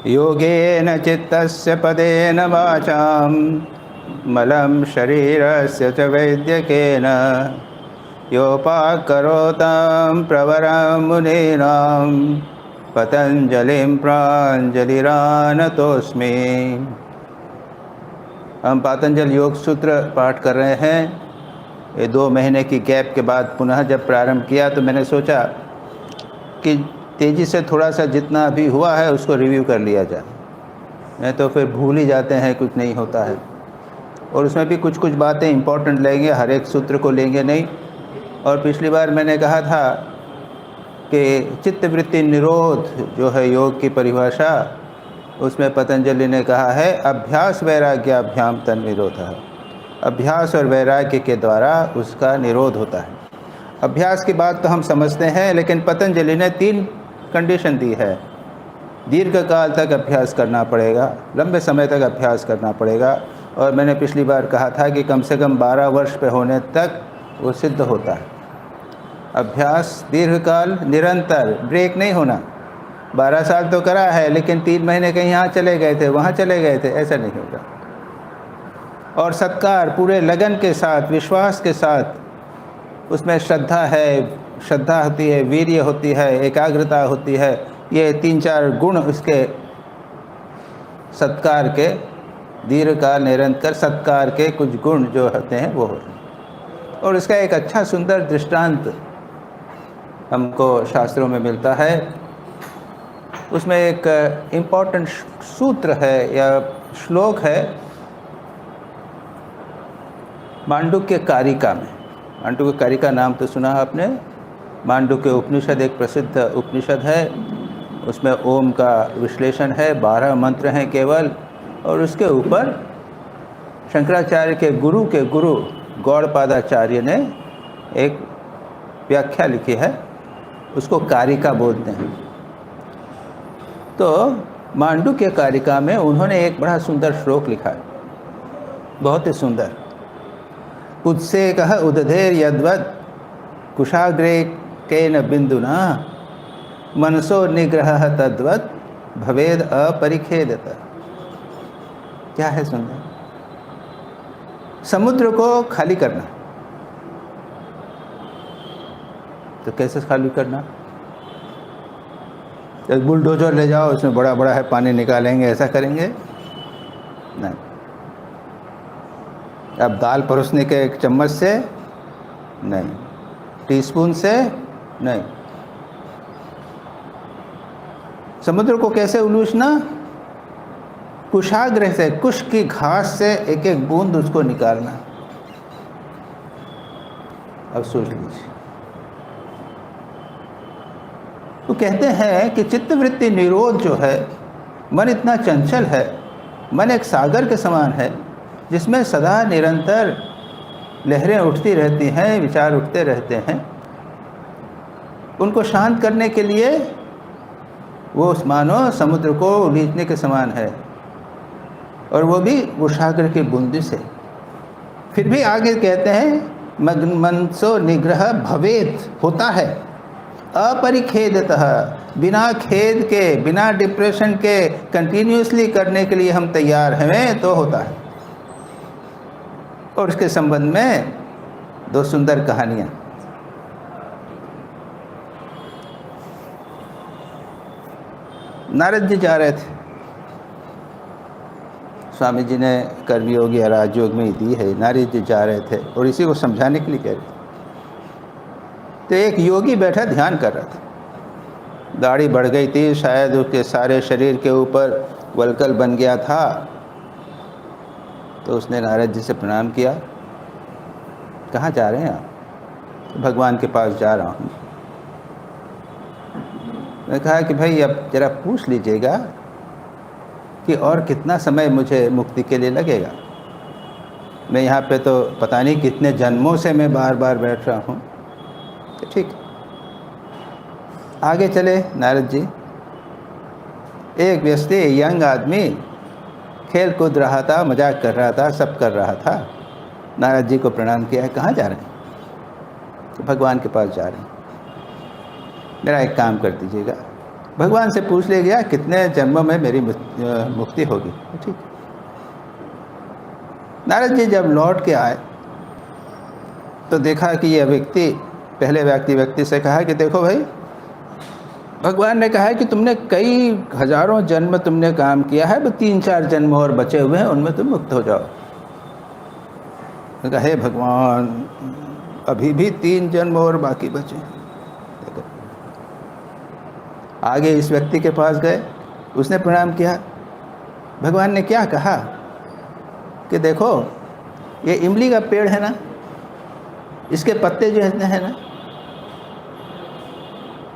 योगेन चित्तस्य पदेन वाचां मलं शरीरस्य च वैद्यकेन योपाकरोतां प्रवरं मुनीनां पतंजलिं प्राञ्जलिरानतोऽस्मि। हम पतंजलि योग सूत्र पाठ कर रहे हैं। ये 2 महीने की गैप के बाद पुनः जब प्रारंभ किया तो मैंने सोचा कि तेज़ी से थोड़ा सा जितना अभी हुआ है उसको रिव्यू कर लिया जाए, नहीं तो फिर भूल ही जाते हैं, कुछ नहीं होता है। और उसमें भी कुछ कुछ बातें इंपॉर्टेंट लेंगे, हर एक सूत्र को लेंगे नहीं। और पिछली बार मैंने कहा था कि चित्तवृत्ति निरोध जो है योग की परिभाषा, उसमें पतंजलि ने कहा है अभ्यास वैराग्याभ्याम तन्निरोधः। अभ्यास और वैराग्य के द्वारा उसका निरोध होता है। अभ्यास की बात तो हम समझते हैं, लेकिन पतंजलि ने 3 कंडीशन दी है। दीर्घ काल तक अभ्यास करना पड़ेगा, लंबे समय तक अभ्यास करना पड़ेगा। और मैंने पिछली बार कहा था कि कम से कम 12 वर्ष पे होने तक वो सिद्ध होता है। अभ्यास दीर्घकाल निरंतर, ब्रेक नहीं होना। 12 साल तो करा है, लेकिन 3 महीने कहीं यहाँ चले गए थे, वहाँ चले गए थे, ऐसा नहीं होगा। और सत्कार पूरे लगन के साथ, विश्वास के साथ, उसमें श्रद्धा है, श्रद्धा होती है, वीर्य होती है, एकाग्रता होती है। ये 3-4 गुण उसके सत्कार के, दीर्घकाल निरंतर सत्कार के कुछ गुण जो होते हैं वो होते हैं। और इसका एक अच्छा सुंदर दृष्टांत हमको शास्त्रों में मिलता है। उसमें एक इम्पॉर्टेंट सूत्र है या श्लोक है मांडुक्य कारिका में। मांडुक्य कारिका नाम तो सुना आपने। मांडुक्य उपनिषद एक प्रसिद्ध उपनिषद है। उसमें ओम का विश्लेषण है, 12 मंत्र हैं केवल। और उसके ऊपर शंकराचार्य के गुरु गौड़पादाचार्य ने एक व्याख्या लिखी है, उसको कारिका बोलते हैं। तो मांडुक्य कारिका में उन्होंने एक बड़ा सुंदर श्लोक लिखा है, बहुत ही सुंदर। उत्सेकः उदधेर यद्वत् कुशाग्रे केन बिंदुना मनसो निग्रहः तद्वत् भवेद अपरिखेदतः। क्या है सुंदर? समुद्र को खाली करना। तो कैसे खाली करना? एक बुलडोजर ले जाओ, उसमें बड़ा बड़ा है, पानी निकालेंगे, ऐसा करेंगे? नहीं। अब दाल परोसने के एक चम्मच से नहीं, टीस्पून से नहीं। समुद्र को कैसे उलूशना? कुशाग्र से, कुश की घास से एक एक बूंद उसको निकालना। अब सोच लीजिए। तो कहते हैं कि चित्तवृत्ति निरोध जो है, मन इतना चंचल है, मन एक सागर के समान है जिसमें सदा निरंतर लहरें उठती रहती हैं, विचार उठते रहते हैं। उनको शांत करने के लिए वो मानो समुद्र को उलीचने के समान है, और वो भी कुशाग्र की बूंदी से। फिर भी आगे कहते हैं मनसो निग्रह भवेत, होता है अपरिखेदतः, बिना खेद के, बिना डिप्रेशन के, कंटिन्यूसली करने के लिए हम तैयार हैं तो होता है। और इसके संबंध में 2 सुंदर कहानियाँ। नारद जी जा रहे थे, स्वामी जी ने कर्मयोग या राजयोग में ही दी है। नारद जी जा रहे थे और इसी को समझाने के लिए कह रहे थे। तो एक योगी बैठा ध्यान कर रहा था। दाढ़ी बढ़ गई थी, शायद उसके सारे शरीर के ऊपर वलकल बन गया था। तो उसने नारद जी से प्रणाम किया। कहाँ जा रहे हैं आप? तो भगवान के पास जा रहा हूँ। मैंने कहा कि भाई अब जरा पूछ लीजिएगा कि और कितना समय मुझे मुक्ति के लिए लगेगा। मैं यहाँ पे तो पता नहीं कितने जन्मों से मैं बार बार बैठ रहा हूँ। तो ठीक, आगे चले नारद जी। एक व्यक्ति, यंग आदमी, खेल कूद रहा था, मजाक कर रहा था, सब कर रहा था। नारद जी को प्रणाम किया है। कहाँ जा रहे हैं? तो भगवान के पास जा रहे हैं। मेरा एक काम कर दीजिएगा, भगवान से पूछ ले गया कितने जन्मों में मेरी मुक्ति होगी। ठीक। नारद जी जब लौट के आए तो देखा कि यह व्यक्ति, पहले व्यक्ति से कहा कि देखो भाई, भगवान ने कहा है कि तुमने कई हजारों जन्म तुमने काम किया है, वो 3-4 जन्म और बचे हुए हैं, उनमें तुम मुक्त हो जाओ। कहा हे भगवान, अभी भी 3 जन्म और बाकी बचे। देखो, आगे इस व्यक्ति के पास गए, उसने प्रणाम किया। भगवान ने क्या कहा कि देखो, ये इमली का पेड़ है ना, इसके पत्ते जो इतने हैं ना,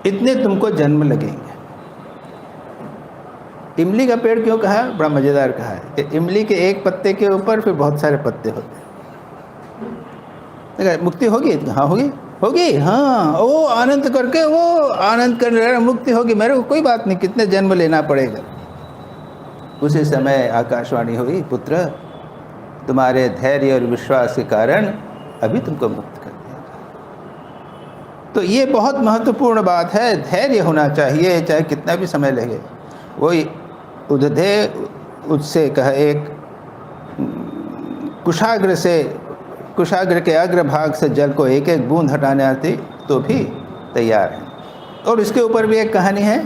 इतने तुमको जन्म लगेंगे। इमली का पेड़ क्यों कहा? बड़ा मज़ेदार कहा है कि इमली के एक पत्ते के ऊपर फिर बहुत सारे पत्ते होते हैं। मुक्ति होगी? हाँ होगी, होगी, हाँ। वो आनंद करके, वो आनंद कर रहे, मुक्ति होगी, मेरे को कोई बात नहीं, कितने जन्म लेना पड़ेगा। उसी समय आकाशवाणी हुई, पुत्र, तुम्हारे धैर्य और विश्वास के कारण अभी तुमको मुक्त कर दिया। तो ये बहुत महत्वपूर्ण बात है, धैर्य होना चाहिए, चाहे कितना भी समय लगे। वही उदधे उससे कहा, एक कुशाग्र के अग्रभाग से जल को एक एक बूंद हटाने आती तो भी तैयार है। और इसके ऊपर भी एक कहानी है।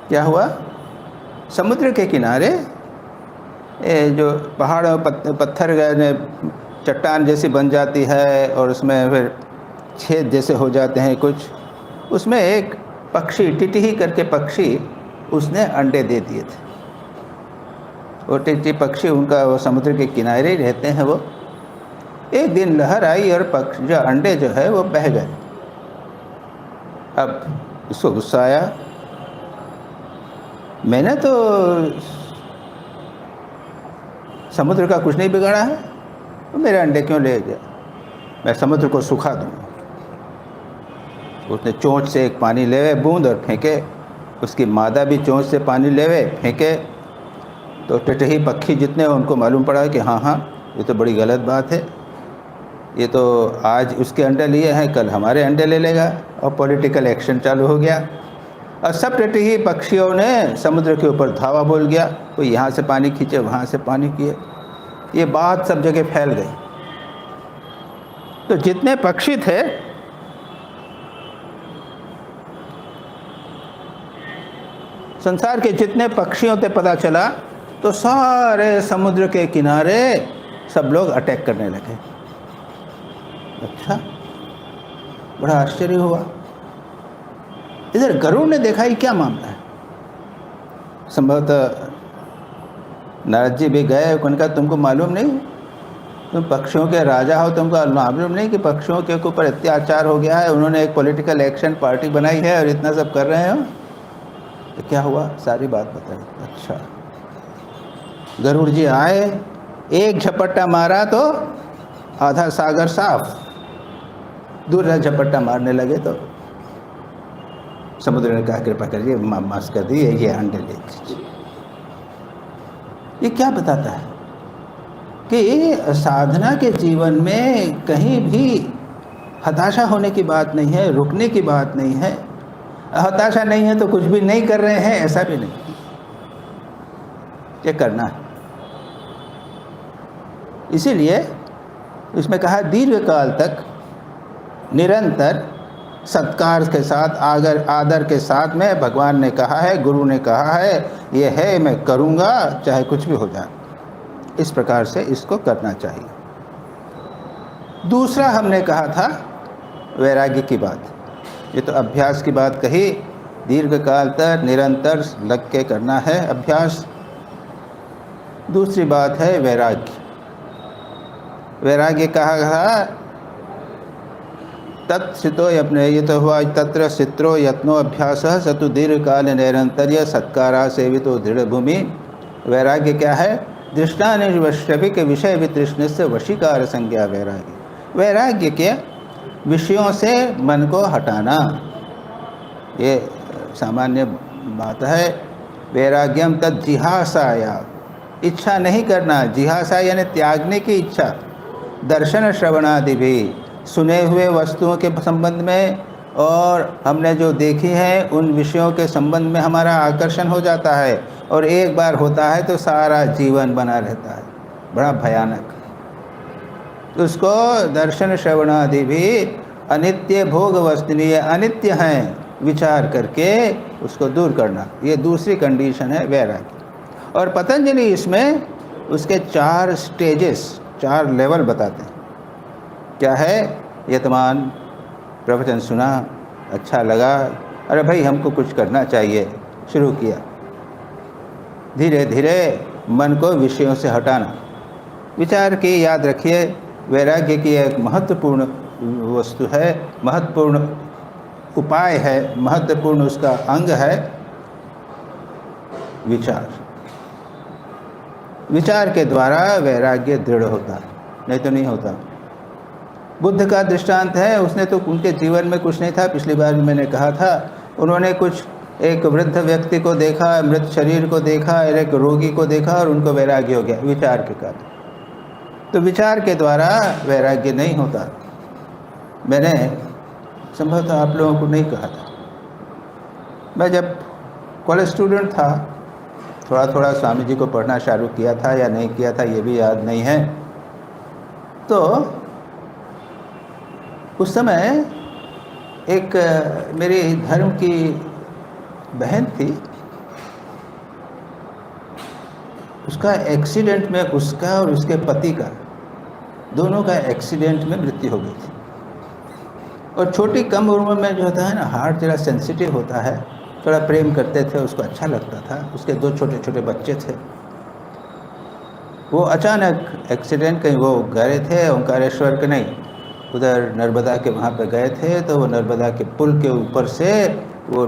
क्या हुआ? समुद्र के किनारे जो पहाड़ों पत्थर चट्टान जैसी बन जाती है और उसमें फिर छेद जैसे हो जाते हैं कुछ, उसमें एक पक्षी, टिटही करके पक्षी, उसने अंडे दे दिए थे। वो टिटही पक्षी, उनका वो समुद्र के किनारे ही रहते हैं। वो एक दिन लहर आई और पक्षी जो अंडे जो है वो बह गए। अब इसको गुस्सा आया, मैंने तो समुद्र का कुछ नहीं बिगाड़ा है, तो मेरे अंडे क्यों ले गया? मैं समुद्र को सुखा दूँगा। उसने चोंच से एक पानी लेवे बूंद और फेंके, उसकी मादा भी चोंच से पानी लेवे फेंके, तो टिटही पक्षी जितने उनको मालूम पड़ा कि हाँ हाँ, ये तो बड़ी गलत बात है, ये तो आज उसके अंडे लिए हैं, कल हमारे अंडे ले लेगा। और पॉलिटिकल एक्शन चालू हो गया और सब टिटही पक्षियों ने समुद्र के ऊपर धावा बोल गया। कोई यहाँ से पानी खींचे, वहाँ से पानी किए, ये बात सब जगह फैल गई। तो जितने पक्षी थे, संसार के जितने पक्षियों से पता चला, तो सारे समुद्र के किनारे सब लोग अटैक करने लगे। अच्छा, बड़ा आश्चर्य हुआ। इधर गरुड़ ने देखा ये क्या मामला है। संभवतः नारद जी भी गए, उनका तुमको मालूम नहीं, तुम पक्षियों के राजा हो, तुमको मालूम नहीं कि पक्षियों के ऊपर अत्याचार हो गया है, उन्होंने एक पॉलिटिकल एक्शन पार्टी बनाई है और इतना सब कर रहे हो। तो क्या हुआ, सारी बात बताई। अच्छा, गरुड़ जी आए, एक झपट्टा मारा तो आधा सागर साफ। दूसरा झपट्टा मारने लगे तो समुद्र ने कहा कृपा करिए, माफ कर दिए, ये अंडे ले लीजिए। ये क्या बताता है कि साधना के जीवन में कहीं भी हताशा होने की बात नहीं है, रुकने की बात नहीं है। हताशा नहीं है तो कुछ भी नहीं कर रहे हैं, ऐसा भी नहीं, ये करना है। इसीलिए इसमें कहा दीर्घ काल तक निरंतर सत्कार के साथ, आदर के साथ में, भगवान ने कहा है, गुरु ने कहा है, ये है, मैं करूँगा चाहे कुछ भी हो जाए। इस प्रकार से इसको करना चाहिए। दूसरा हमने कहा था वैराग्य की बात। ये तो अभ्यास की बात कही, दीर्घ काल तक निरंतर लग के करना है अभ्यास। दूसरी बात है वैराग्य। वैराग्य कहा गया तत्सितो अपने, ये तो हुआ तत्र सित्रो यत्नो अभ्यास सतु दीर्घ काल निरंतर्य सत्कारा सेवितो दृढ़ भूमि। वैराग्य क्या है? दृष्टानिवश्यविक विषय वितृष्ण से वशीकार संज्ञा वैराग्य। वैराग्य के विषयों से मन को हटाना, ये सामान्य बात है। वैराग्यम तद जिहासाया, इच्छा नहीं करना, जिहासा यानी त्यागने की इच्छा। दर्शन श्रवणादि भी, सुने हुए वस्तुओं के संबंध में और हमने जो देखी है उन विषयों के संबंध में हमारा आकर्षण हो जाता है, और एक बार होता है तो सारा जीवन बना रहता है, बड़ा भयानक। उसको दर्शन श्रवण आदि भी अनित्य भोग वस्तुनीय अनित्य हैं विचार करके उसको दूर करना, ये दूसरी कंडीशन है वैराग्य। और पतंजलि इसमें उसके 4 स्टेजेस, 4 लेवल बताते हैं। क्या है? यतमान, प्रवचन सुना, अच्छा लगा, अरे भाई हमको कुछ करना चाहिए, शुरू किया। धीरे धीरे मन को विषयों से हटाना। विचार की, याद रखिए, वैराग्य की एक महत्वपूर्ण वस्तु है, महत्वपूर्ण उपाय है, महत्वपूर्ण उसका अंग है विचार। विचार के द्वारा वैराग्य दृढ़ होता है, नहीं तो नहीं होता। बुद्ध का दृष्टांत है, उसने तो, उनके जीवन में कुछ नहीं था, पिछली बार भी मैंने कहा था, उन्होंने कुछ एक वृद्ध व्यक्ति को देखा, मृत शरीर को देखा, एक रोगी को देखा और उनको वैराग्य हो गया विचार के कारण। तो विचार के द्वारा वैराग्य नहीं होता। मैंने संभवतः आप लोगों को नहीं कहा था, मैं जब कॉलेज स्टूडेंट था, थोड़ा थोड़ा स्वामी जी को पढ़ना शुरू किया था या नहीं किया था ये भी याद नहीं है। तो उस समय एक मेरी धर्म की बहन थी, उसका एक्सीडेंट में, उसका और उसके पति का, दोनों का एक्सीडेंट में मृत्यु हो गई थी। और छोटी कम उम्र में जो होता है ना, हार्ट जरा सेंसिटिव होता है, थोड़ा प्रेम करते थे, उसको अच्छा लगता था, उसके 2 छोटे छोटे बच्चे थे। वो अचानक एक्सीडेंट, कहीं वो गए थे ओंकारेश्वर के, नहीं, उधर नर्मदा के वहाँ पे गए थे, तो वो नर्मदा के पुल के ऊपर से वो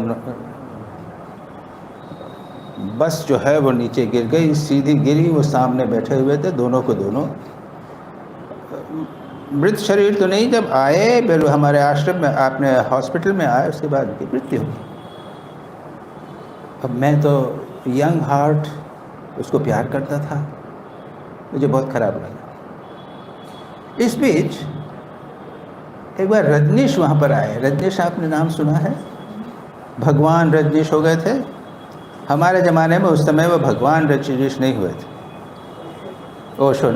बस जो है वो नीचे गिर गई, सीधी गिरी, वो सामने बैठे हुए थे, दोनों को दोनों। मृत शरीर तो नहीं, जब आए हमारे आश्रम में, आपने हॉस्पिटल में आए, उसके बाद उनकी मृत्यु हो गई। अब मैं तो यंग हार्ट, उसको प्यार करता था, मुझे बहुत ख़राब लगा। इस बीच एक बार रजनीश वहाँ पर आए। रजनीश, आपने नाम सुना है? भगवान रजनीश हो गए थे हमारे ज़माने में। उस समय वो भगवान रजनीश नहीं हुए थे,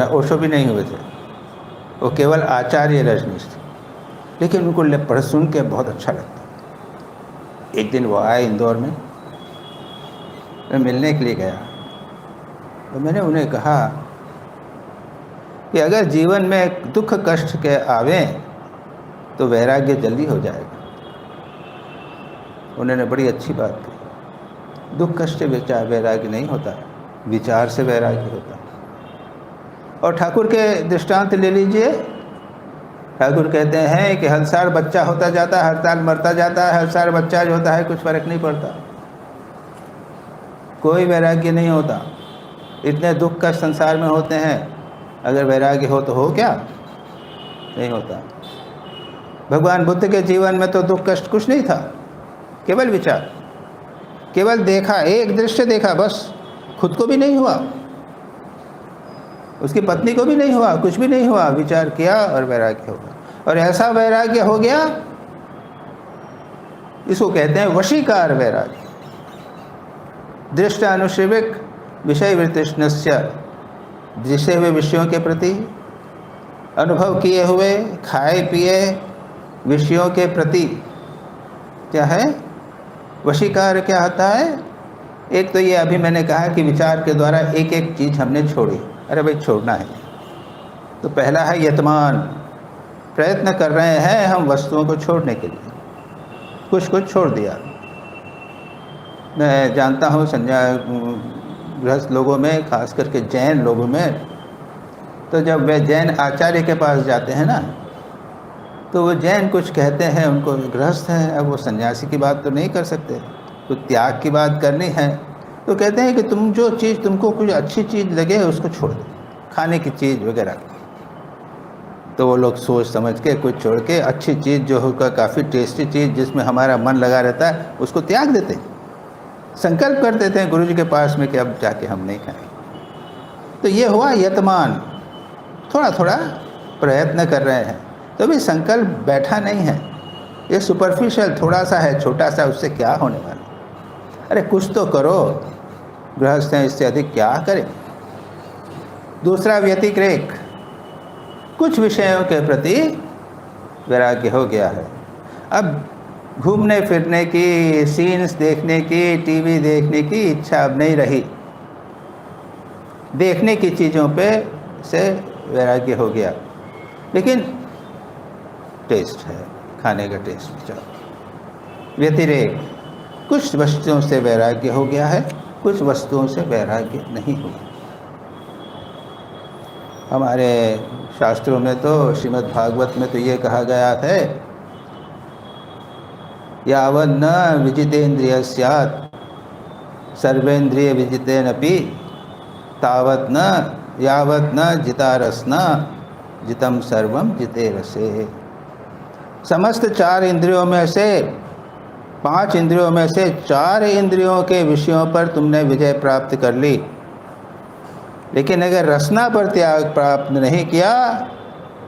ओशो भी नहीं हुए थे, वो केवल आचार्य रजनीश थे। लेकिन उनको पढ़ सुन के बहुत अच्छा लगता। एक दिन वो आए इंदौर में, मैं मिलने के लिए गया, तो मैंने उन्हें कहा कि अगर जीवन में दुख कष्ट के आवें तो वैराग्य जल्दी हो जाएगा। उन्होंने बड़ी अच्छी बात कही। दुख कष्ट से विचार वैराग्य नहीं होता, विचार से वैराग्य होता है। और ठाकुर के दृष्टांत ले लीजिए। ठाकुर कहते हैं कि हर साल बच्चा होता जाता है, हर साल मरता जाता है, हर साल बच्चा जो होता है कुछ फर्क नहीं पड़ता, कोई वैराग्य नहीं होता। इतने दुख कष्ट संसार में होते हैं, अगर वैराग्य हो तो हो क्या? नहीं होता। भगवान बुद्ध के जीवन में तो दुख कष्ट कुछ नहीं था, केवल विचार, केवल देखा, एक दृश्य देखा बस, खुद को भी नहीं हुआ, उसकी पत्नी को भी नहीं हुआ, कुछ भी नहीं हुआ, विचार किया और वैराग्य हो गया। और ऐसा वैराग्य हो गया, इसको कहते हैं वशीकार वैराग्य। दृष्ट अनुश्रविक विषय वृत्तिष्णस्य, दृश्य हुए विषयों के प्रति, अनुभव किए हुए खाए पिए विषयों के प्रति क्या है वशीकार। क्या होता है? एक तो ये अभी मैंने कहा कि विचार के द्वारा एक एक चीज़ हमने छोड़ी, अरे भाई छोड़ना है। तो पहला है यतमान, प्रयत्न कर रहे हैं हम वस्तुओं को छोड़ने के लिए, कुछ कुछ छोड़ दिया। मैं जानता हूँ गृहस्थ लोगों में, खास करके जैन लोगों में, तो जब वे जैन आचार्य के पास जाते हैं ना, तो वो जैन कुछ कहते हैं, उनको गृहस्थ हैं, अब वो सन्यासी की बात तो नहीं कर सकते, तो त्याग की बात करनी है, तो कहते हैं कि तुम जो चीज़, तुमको कुछ अच्छी चीज़ लगे उसको छोड़ दो, खाने की चीज़ वगैरह। तो वो लोग सोच समझ के कुछ छोड़ के अच्छी चीज़ जो होगा, काफ़ी टेस्टी चीज़ जिसमें हमारा मन लगा रहता है, उसको त्याग देते हैं, संकल्प कर देते हैं गुरु जी के पास में कि अब जाके हम नहीं खाएं। तो ये हुआ यतमान, थोड़ा थोड़ा प्रयत्न कर रहे हैं, तो भी संकल्प बैठा नहीं है। ये सुपरफिशियल थोड़ा सा है, छोटा सा, उससे क्या होने वाला। अरे कुछ तो करो, गृहस्थ हैं, इससे अधिक क्या करें। दूसरा व्यतिरेक, कुछ विषयों के प्रति वैराग्य हो गया है। अब घूमने फिरने की, सीन्स देखने की, टीवी देखने की इच्छा अब नहीं रही। देखने की चीज़ों पे से वैराग्य हो गया, लेकिन टेस्ट है, खाने का टेस्ट चाहो। व्यतिरेक, कुछ वस्तुओं से वैराग्य हो गया है, कुछ वस्तुओं से वैराग्य नहीं हुआ। हमारे शास्त्रों में तो, श्रीमद् भागवत में तो ये कहा गया है, यावत् न विजितेन्द्रिय स्यात् सर्वेन्द्रिय विजितेनपि तावत् न यावत् न जितारस्न जितम सर्वम जिते रसे। समस्त 4 इंद्रियों में से, 5 इंद्रियों में से 4 इंद्रियों के विषयों पर तुमने विजय प्राप्त कर ली, लेकिन अगर रसना पर त्याग प्राप्त नहीं किया,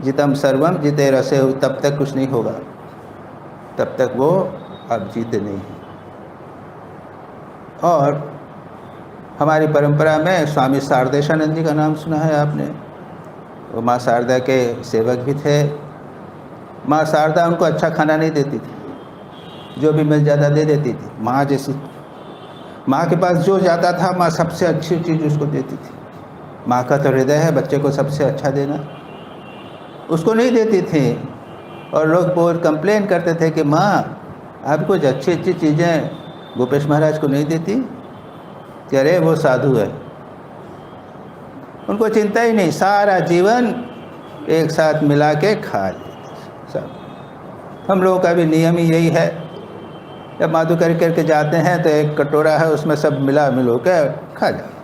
जितम सर्वम जिते रसे, तब तक कुछ नहीं होगा, तब तक वो आप जीते नहीं हैं। और हमारी परंपरा में स्वामी शारदेशानंद जी का नाम सुना है आपने। वो माँ शारदा के सेवक भी थे। माँ शारदा उनको अच्छा खाना नहीं देती थी, जो भी मिल जाता दे देती थी। माँ जैसी, माँ के पास जो जाता था, माँ सबसे अच्छी चीज़ उसको देती थी। माँ का तो हृदय है बच्चे को सबसे अच्छा देना, उसको नहीं देती थी। और लोग बहुत कंप्लेन करते थे कि माँ आप कुछ अच्छी अच्छी चीज़ें गोपेश महाराज को नहीं देती, कि अरे वो साधु है, उनको चिंता ही नहीं, सारा जीवन एक साथ मिला के खा लेते सब। हम लोगों का भी नियम ही यही है, जब माधुकरी करके जाते हैं तो एक कटोरा है, उसमें सब मिला मिलो के खा जाते।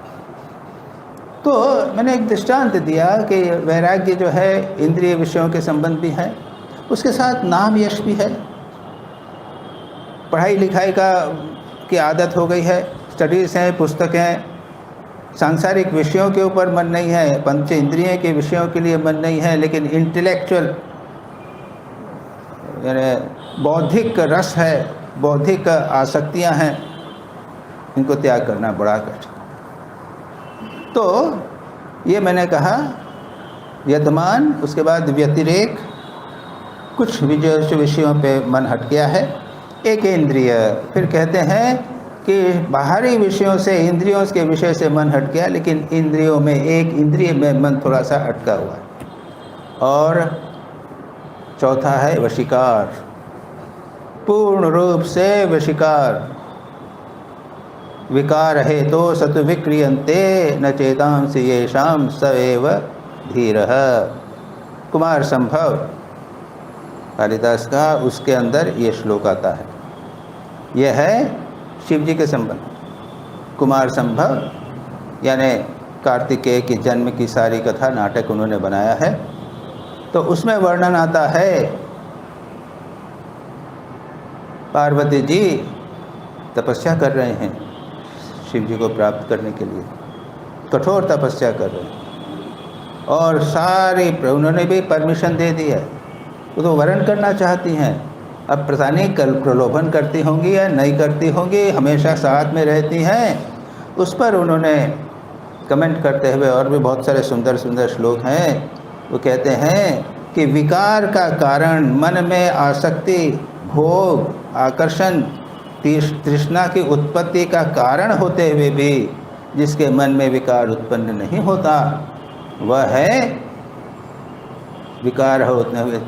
तो मैंने एक दृष्टांत दिया कि वैराग्य जो है इंद्रिय विषयों के संबंध भी है, उसके साथ नाम यश भी है। पढ़ाई लिखाई की आदत हो गई है, स्टडीज़ हैं, पुस्तकें, सांसारिक विषयों के ऊपर मन नहीं है, पंच इंद्रिय के विषयों के लिए मन नहीं है, लेकिन इंटेलेक्चुअल यानी बौद्धिक रस है, बौद्धिक आसक्तियां हैं, इनको त्याग करना बड़ा कठिन। तो ये मैंने कहा यतमान, उसके बाद व्यतिरेक, कुछ विषयों पे मन हट गया है। एक इंद्रिय, फिर कहते हैं कि बाहरी विषयों से, इंद्रियों के विषय से मन हट गया, लेकिन इंद्रियों में, एक इंद्रिय में मन थोड़ा सा अटका हुआ है। और चौथा है वशीकार, पूर्ण रूप से वशीकार। विकार है तो सत विक्रियन्ते न चेतांसि येषां सएव धीरः। कुमार संभव कालिदास का, उसके अंदर ये श्लोक आता है। यह है शिव जी के संबंध। कुमार संभव यानी कार्तिकेय के जन्म की सारी कथा, नाटक उन्होंने बनाया है। तो उसमें वर्णन आता है, पार्वती जी तपस्या कर रहे हैं शिव जी को प्राप्त करने के लिए, कठोर तपस्या कर रहे हैं, और सारी उन्होंने भी परमिशन दे दी है। वो तो वरण करना चाहती हैं, अब पता नहीं कल प्रलोभन करती होंगी या नहीं करती होंगी, हमेशा साथ में रहती हैं। उस पर उन्होंने कमेंट करते हुए, और भी बहुत सारे सुंदर सुंदर श्लोक हैं, वो कहते हैं कि विकार का कारण, मन में आसक्ति, भोग, आकर्षण, तृष्णा की उत्पत्ति का कारण होते हुए भी जिसके मन में विकार उत्पन्न नहीं होता, वह है विकार होते हुए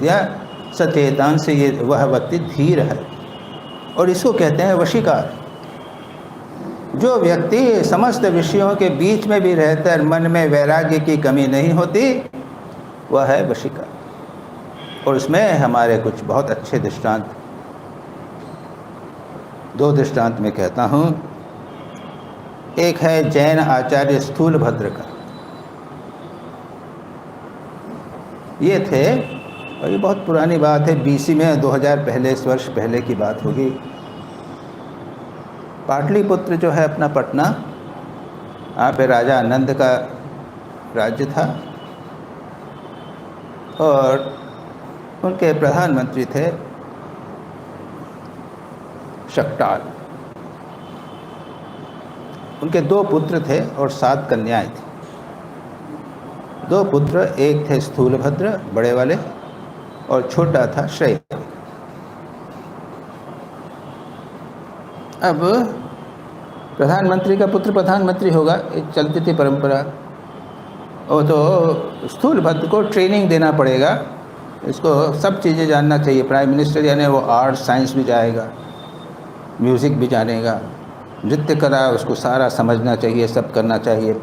सचेतान से, ये वह व्यक्ति धीर है। और इसको कहते हैं वशीकार। जो व्यक्ति समस्त विषयों के बीच में भी रहकर मन में वैराग्य की कमी नहीं होती, वह है वशीकार। और इसमें हमारे कुछ बहुत अच्छे दृष्टांत, 2 दृष्टांत में कहता हूँ। एक है जैन आचार्य स्थूलभद्र का। ये थे, और ये बहुत पुरानी बात है, BC में 2000 पहले, इस वर्ष पहले की बात होगी। पाटलिपुत्र जो है अपना पटना, यहाँ पे राजा आनंद का राज्य था, और उनके प्रधानमंत्री थे शकटाल। उनके 2 पुत्र थे और 7 कन्याएं थी। 2 पुत्र, एक थे स्थूलभद्र बड़े वाले और छोटा था श्रेय। अब प्रधानमंत्री का पुत्र प्रधानमंत्री होगा, एक चलती थी परंपरा। वो तो स्थूलभद्र को ट्रेनिंग देना पड़ेगा, इसको सब चीज़ें जानना चाहिए। प्राइम मिनिस्टर यानी वो आर्ट साइंस भी जाएगा, म्यूज़िक भी जानेगा, नृत्य कला उसको सारा समझना चाहिए, सब करना चाहिए।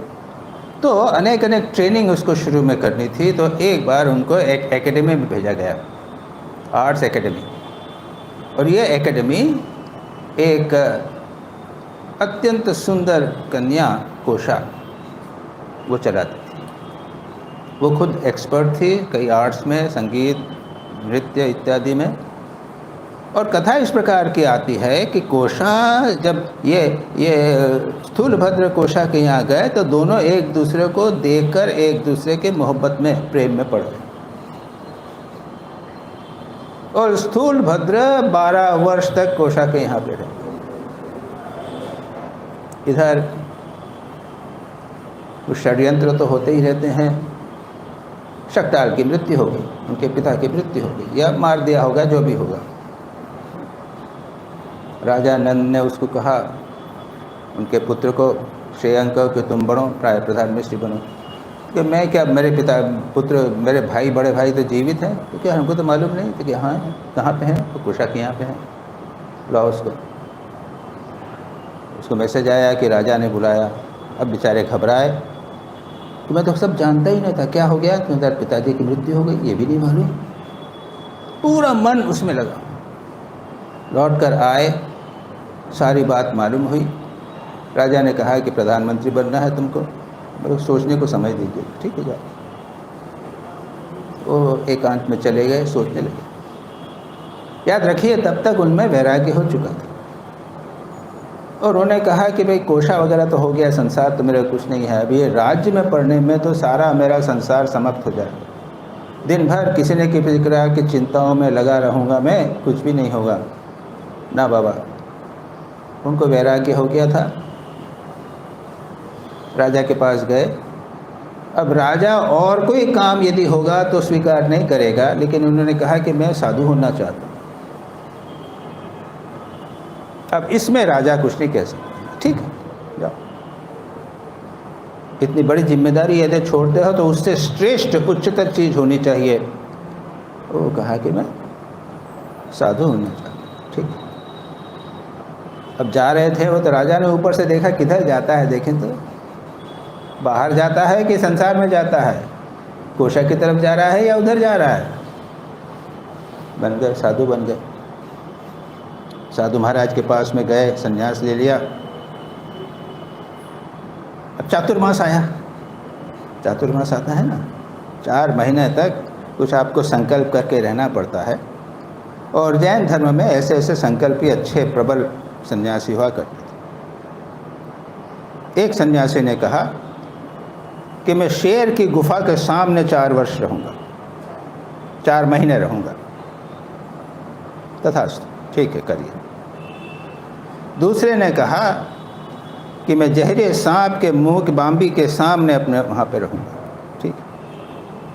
तो अनेक अनेक ट्रेनिंग उसको शुरू में करनी थी। तो एक बार उनको एक एकेडमी में भेजा गया, आर्ट्स एकेडमी। और ये एकेडमी एक अत्यंत सुंदर कन्या कोशा वो चलाती थी। वो खुद एक्सपर्ट थी कई आर्ट्स में, संगीत, नृत्य इत्यादि में। और कथा इस प्रकार की आती है कि कोशा जब ये स्थूलभद्र कोशा के यहाँ गए तो दोनों एक दूसरे को देखकर एक दूसरे के मोहब्बत में, प्रेम में पड़ गए। और स्थूलभद्र 12 वर्ष तक कोशा के यहाँ पे रहे। इधर कुछ षड्यंत्र तो होते ही रहते हैं। शकटाल की मृत्यु हो गई, उनके पिता की मृत्यु हो गई, या मार दिया होगा, जो भी होगा। राजा नंद ने उसको कहा, उनके पुत्र को, श्रेयंक को, कि तुम बनो, प्रधान मिनिस्टर बनो। कि मैं क्या, मेरे पिता पुत्र, मेरे भाई, बड़े भाई तो जीवित हैं। तो क्या हमको तो मालूम नहीं। तो कि हाँ, कहाँ पे हैं? तो कोशा के यहाँ पे हैं, बुलाओ उसको मैसेज आया कि राजा ने बुलाया। अब बेचारे घबराए कि मैं तो सब जानता ही नहीं था, क्या हो गया? तुम्हारे पिताजी की मृत्यु हो गई, ये भी नहीं मालूम। पूरा मन उसमें लगा। लौट कर आए, सारी बात मालूम हुई। राजा ने कहा कि प्रधानमंत्री बनना है तुमको, मतलब सोचने को समय दीजिए। ठीक है, जाओ। वो एकांत में चले गए, सोचने लगे। याद रखिए, तब तक उनमें वैराग्य हो चुका था। और उन्होंने कहा कि भाई कोशा वगैरह तो हो गया, संसार तो मेरा कुछ नहीं है। अभी ये राज्य में पढ़ने में तो सारा मेरा संसार समाप्त हो जाएगा। दिन भर किसी न किसी प्रकार की चिंताओं में लगा रहूँगा मैं, कुछ भी नहीं होगा। ना बाबा, उनको वैराग्य हो गया था। राजा के पास गए। अब राजा और कोई काम यदि होगा तो स्वीकार नहीं करेगा, लेकिन उन्होंने कहा कि मैं साधु होना चाहता हूँ। अब इसमें राजा कुछ नहीं कह सकता। ठीक है, जाओ। इतनी बड़ी जिम्मेदारी यदि छोड़ते हो तो उससे श्रेष्ठ उच्चतर चीज़ होनी चाहिए। वो कहा कि मैं साधु होना चाहता हूँ। ठीक है। अब जा रहे थे वो, तो राजा ने ऊपर से देखा, किधर जाता है, देखें तो बाहर जाता है कि संसार में जाता है, कोशा की तरफ जा रहा है या उधर जा रहा है। बन गए, साधु बन गए। साधु महाराज के पास में गए, संन्यास ले लिया। अब चातुर्मास आया। चातुर्मास आता है ना, 4 महीने तक कुछ आपको संकल्प करके रहना पड़ता है। और जैन धर्म में ऐसे ऐसे संकल्पी अच्छे प्रबल सन्यासी हुआ करते थे। एक सन्यासी ने कहा कि मैं शेर की गुफा के सामने 4 वर्ष रहूँगा, 4 महीने रहूँगा। तथास्तु, ठीक है, करिए। दूसरे ने कहा कि मैं जहरे सांप के मुंह के बाम्बी के सामने अपने वहाँ पे रहूँगा। ठीक।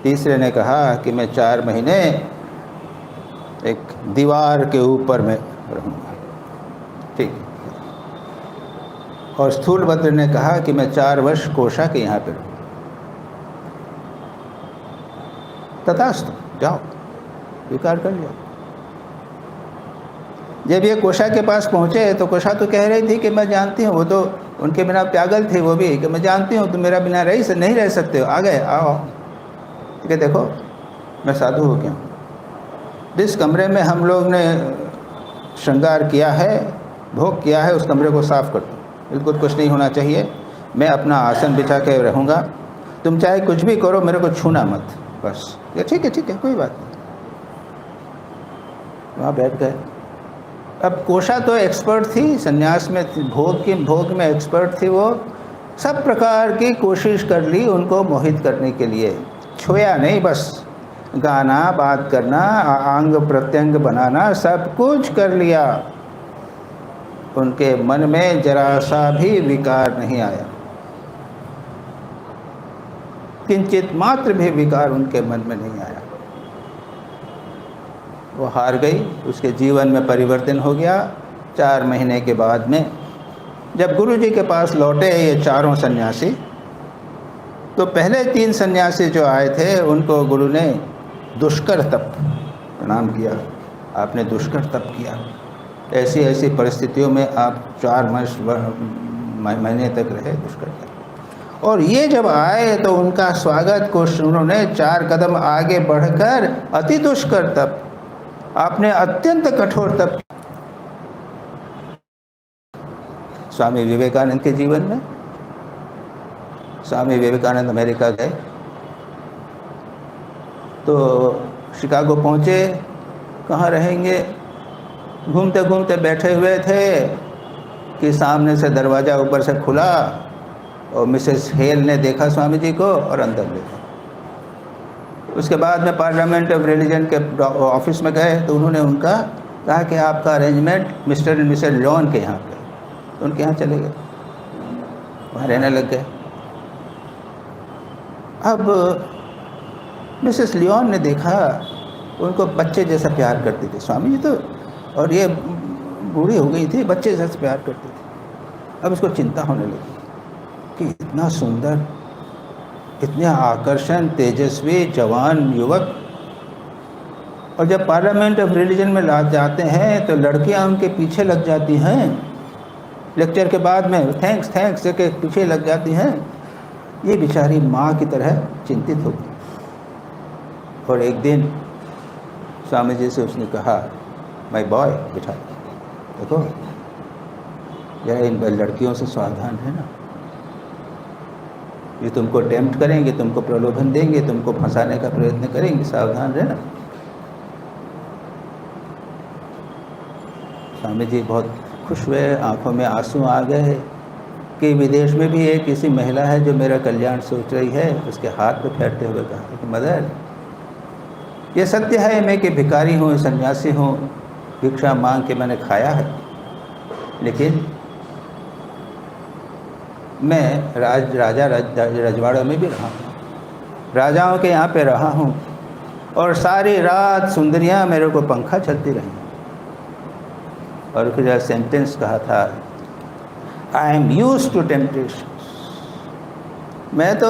तीसरे ने कहा कि मैं 4 महीने एक दीवार के ऊपर में रहूँगा। ठीक। और स्थूलभद्र ने कहा कि मैं 4 वर्ष कोशा के यहाँ पे रहूँगा। तथास्तु, जाओ, स्वीकार कर लिया। जब ये कोशा के पास पहुँचे तो कोशा तो कह रही थी कि मैं जानती हूँ, वो तो उनके बिना पागल थी वो भी, कि मैं जानती हूँ तुम मेरा बिना नहीं रह सकते हो। आ गए, आओ। ठीक है, देखो मैं साधु हो गया हूँ। जिस कमरे में हम लोग ने श्रृंगार किया है, भोग किया है, उस कमरे को साफ कर दो। बिल्कुल कुछ नहीं होना चाहिए। मैं अपना आसन बिछा के रहूँगा, तुम चाहे कुछ भी करो, मेरे को छूना मत, बस। ये ठीक है, ठीक है, कोई बात नहीं। वहाँ बैठ गए। अब कोशा तो एक्सपर्ट थी, सन्यास में भोग में एक्सपर्ट थी। वो सब प्रकार की कोशिश कर ली उनको मोहित करने के लिए। छुआ नहीं, बस गाना, बात करना, अंग प्रत्यंग बनाना, सब कुछ कर लिया। उनके मन में जरा सा भी विकार नहीं आया, किंचित मात्र भी विकार उनके मन में नहीं आया। वो हार गई, उसके जीवन में परिवर्तन हो गया। 4 महीने के बाद में जब गुरु जी के पास लौटे ये चारों सन्यासी, तो पहले 3 सन्यासी जो आए थे उनको गुरु ने दुष्कर तप प्रणाम किया। आपने दुष्कर तप किया, ऐसी ऐसी परिस्थितियों में आप 4 महीने तक रहे दुष्कर तप। और ये जब आए तो उनका स्वागत को उन्होंने 4 कदम आगे बढ़कर अति दुष्कर तप, आपने अत्यंत कठोर तप। स्वामी विवेकानंद के जीवन में, स्वामी विवेकानंद अमेरिका गए तो शिकागो पहुँचे, कहाँ रहेंगे, घूमते घूमते बैठे हुए थे कि सामने से दरवाज़ा ऊपर से खुला और मिसेस हेल ने देखा स्वामी जी को और अंदर ले गए। उसके बाद में पार्लियामेंट ऑफ रिलीजन के ऑफिस में गए तो उन्होंने उनका कहा कि आपका arrangement Mr and Mrs Leon के यहाँ पे, तो उनके यहाँ चले गए, वहाँ रहने लग गए। अब मिसेस लियोन ने देखा उनको बच्चे जैसा प्यार करती थी स्वामी जी, तो और ये बूढ़ी हो गई थी, बच्चे जैसा प्यार करती थी। अब इसको चिंता होने लगी कि इतना सुंदर, इतने आकर्षण, तेजस्वी जवान युवक, और जब पार्लियामेंट ऑफ रिलीजन में जाते हैं तो लड़कियां उनके पीछे लग जाती हैं, लेक्चर के बाद में थैंक्स के पीछे लग जाती हैं। ये बेचारी माँ की तरह चिंतित होगी। और एक दिन स्वामी जी से उसने कहा, माय बॉय, बेटा देखो जरा इन लड़कियों से सावधान रहना, ये तुमको टेम्प्ट करेंगे, तुमको प्रलोभन देंगे, तुमको फंसाने का प्रयत्न करेंगे, सावधान रहना। स्वामी जी बहुत खुश हुए, आंखों में आंसू आ गए कि विदेश में भी एक ऐसी महिला है जो मेरा कल्याण सोच रही है। उसके हाथ पे फेरते हुए कहा कि मदर, ये सत्य है मैं कि भिखारी हूँ, सन्यासी हूँ, भिक्षा मांग के मैंने खाया है, लेकिन मैं रजवाड़ों में भी रहा हूँ, राजाओं के यहाँ पे रहा हूँ, और सारी रात सुंदरियाँ मेरे को पंखा चलती रही। और फिर सेंटेंस कहा था, I am used to temptation. मैं तो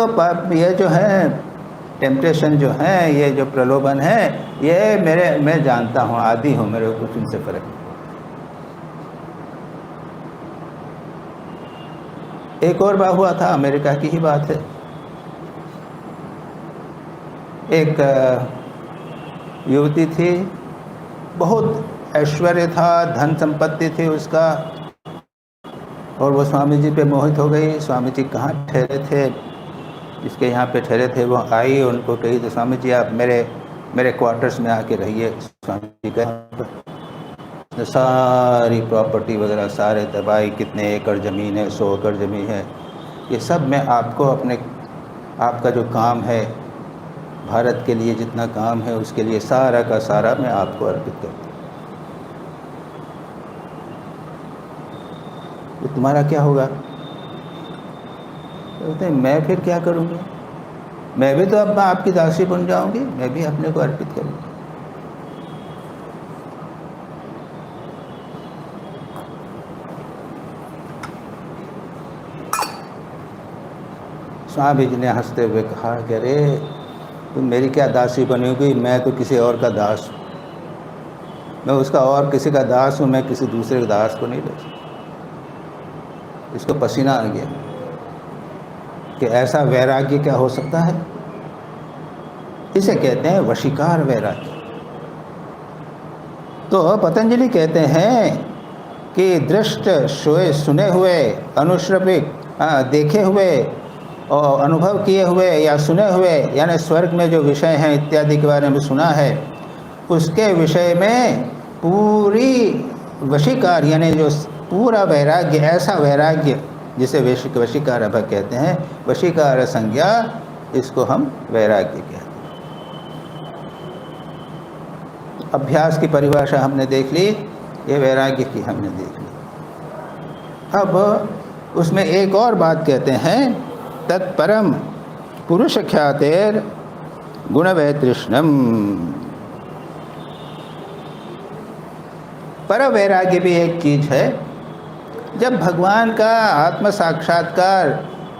ये जो है टेम्पटेशन जो है, ये जो प्रलोभन है, ये मैं जानता हूँ, आदी हूँ, मेरे को कुछ इनसे फर्क नहीं। एक और बार हुआ था, अमेरिका की ही बात है। एक युवती थी, बहुत ऐश्वर्य था, धन संपत्ति थी उसका, और वो स्वामी जी पे मोहित हो गई। स्वामी जी कहाँ ठहरे थे, जिसके यहाँ पे ठहरे थे, वो आई, उनको कही तो स्वामी जी आप मेरे क्वार्टर्स में आके रहिए। स्वामी जी गए, सारी प्रॉपर्टी वगैरह सारे दबाई, कितने एकड़ ज़मीन है, 100 एकड़ ज़मीन है, ये सब मैं आपको आपका जो काम है, भारत के लिए जितना काम है, उसके लिए सारा का सारा मैं आपको अर्पित करता हूँ। तो तुम्हारा क्या होगा? कहते हैं मैं फिर क्या करूँगी, मैं भी तो अब आपकी दासी बन जाऊँगी, मैं भी अपने को अर्पित करूँगी। स्वामी जी ने हंसते हुए कहा कि अरे तुम मेरी क्या दासी बनोगी, मैं तो किसी और का दास हूँ, मैं उसका और किसी का दास हूँ, मैं किसी दूसरे के दास को नहीं ले सकता। इसको पसीना आ गया कि ऐसा वैराग्य क्या हो सकता है। इसे कहते हैं वशीकार वैराग्य। तो पतंजलि कहते हैं कि दृष्ट सुने हुए, अनुश्रविक देखे हुए और अनुभव किए हुए या सुने हुए, यानी स्वर्ग में जो विषय हैं इत्यादि के बारे में सुना है, उसके विषय में पूरी वशीकार, यानी जो पूरा वैराग्य, ऐसा वैराग्य जिसे वशीकार अभा कहते हैं, वशीकार संज्ञा, इसको हम वैराग्य कहते हैं। अभ्यास की परिभाषा हमने देख ली, ये वैराग्य की हमने देख ली। अब उसमें एक और बात कहते हैं, तत्परम पुरुष ख्यातेर गुणवै तृष्णम। पर वैराग्य भी एक चीज़ है। जब भगवान का आत्म साक्षात्कार,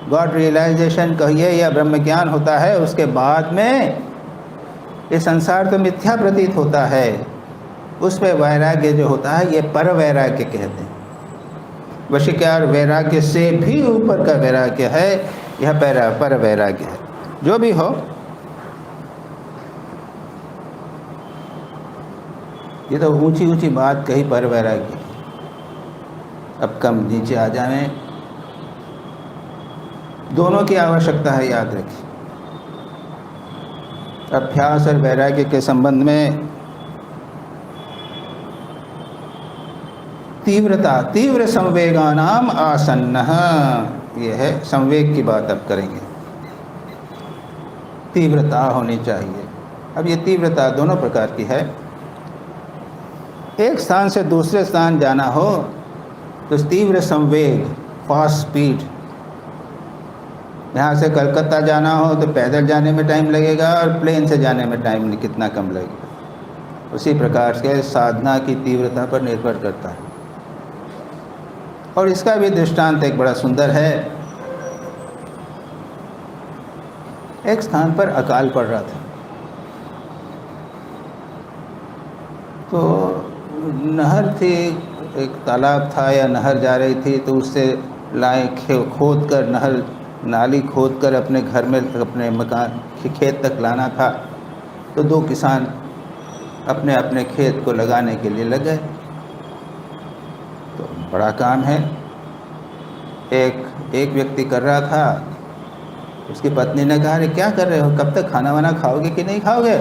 गॉड रियलाइजेशन कहिए या ब्रह्म ज्ञान होता है, उसके बाद में ये संसार तो मिथ्या प्रतीत होता है, उस पर वैराग्य जो होता है ये पर वैराग्य कहते हैं। वशीकार वैराग्य से भी ऊपर का वैराग्य है, यह पर वैराग्य है। जो भी हो, ये तो ऊंची ऊंची बात कही पर वैराग्य की। अब कम नीचे आ जाएं, दोनों की आवश्यकता है, याद रखिए। अभ्यास और वैराग्य के संबंध में तीव्रता, तीव्र संवेगानाम आसन्न, ये है संवेग की बात अब करेंगे। तीव्रता होनी चाहिए। अब ये तीव्रता दोनों प्रकार की है। एक स्थान से दूसरे स्थान जाना हो तो तीव्र संवेग, फास्ट स्पीड। यहाँ से कलकत्ता जाना हो तो पैदल जाने में टाइम लगेगा और प्लेन से जाने में टाइम कितना कम लगेगा। उसी प्रकार से साधना की तीव्रता पर निर्भर करता है। और इसका भी दृष्टांत एक बड़ा सुंदर है। एक स्थान पर अकाल पड़ रहा था, तो नहर थी, एक तालाब था या नहर जा रही थी, तो उससे लाएँ खोद कर, नहर नाली खोद कर अपने घर में, अपने मकान खेत तक लाना था। तो दो किसान अपने अपने खेत को लगाने के लिए लग गए। तो बड़ा काम है। एक व्यक्ति कर रहा था, उसकी पत्नी ने कहा, अरे क्या कर रहे हो, कब तक खाना वाना खाओगे कि नहीं खाओगे?